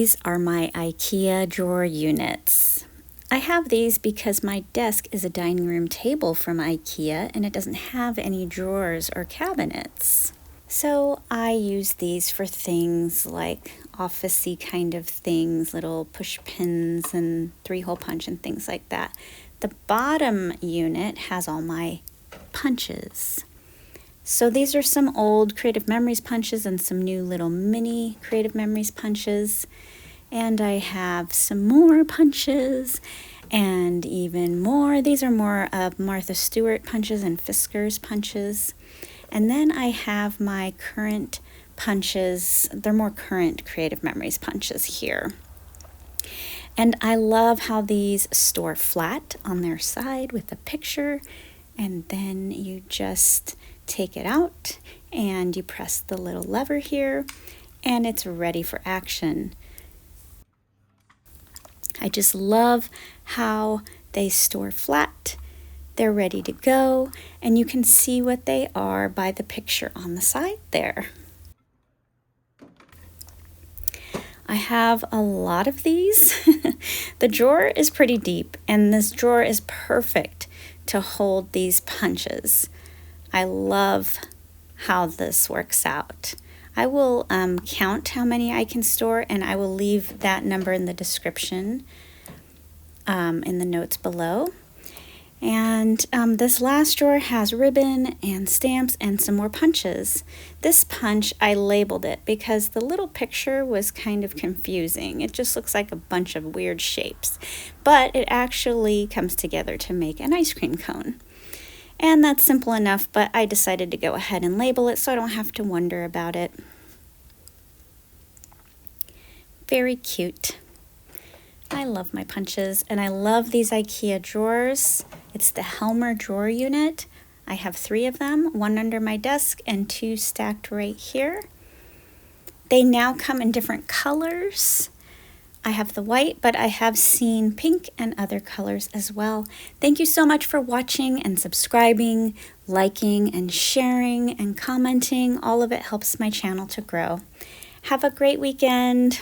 These are my IKEA drawer units. I have these because my desk is a dining room table from IKEA and it doesn't have any drawers or cabinets. So I use these for things like office-y kind of things, little push pins and 3-hole punch and things like that. The bottom unit has all my punches. So these are some old Creative Memories punches and some new little mini Creative Memories punches. And I have some more punches and even more. These are more of Martha Stewart punches and Fisker's punches. And then I have my current punches. They're more current Creative Memories punches here. And I love how these store flat on their side with a picture. And then you just take it out and you press the little lever here and it's ready for action. I just love how they store flat. They're ready to go and you can see what they are by the picture on the side there. I have a lot of these. The drawer is pretty deep and this drawer is perfect to hold these punches. I love how this works out. I will count how many I can store and I will leave that number in the description in the notes below. And this last drawer has ribbon and stamps and some more punches. This punch, I labeled it because the little picture was kind of confusing. It just looks like a bunch of weird shapes, but it actually comes together to make an ice cream cone. And that's simple enough, but I decided to go ahead and label it so I don't have to wonder about it. Very cute. I love my punches and I love these IKEA drawers. It's the Helmer drawer unit. I have 3 of them, 1 under my desk and 2 stacked right here. They now come in different colors. I have the white, but I have seen pink and other colors as well. Thank you so much for watching and subscribing, liking and sharing and commenting. All of it helps my channel to grow. Have a great weekend.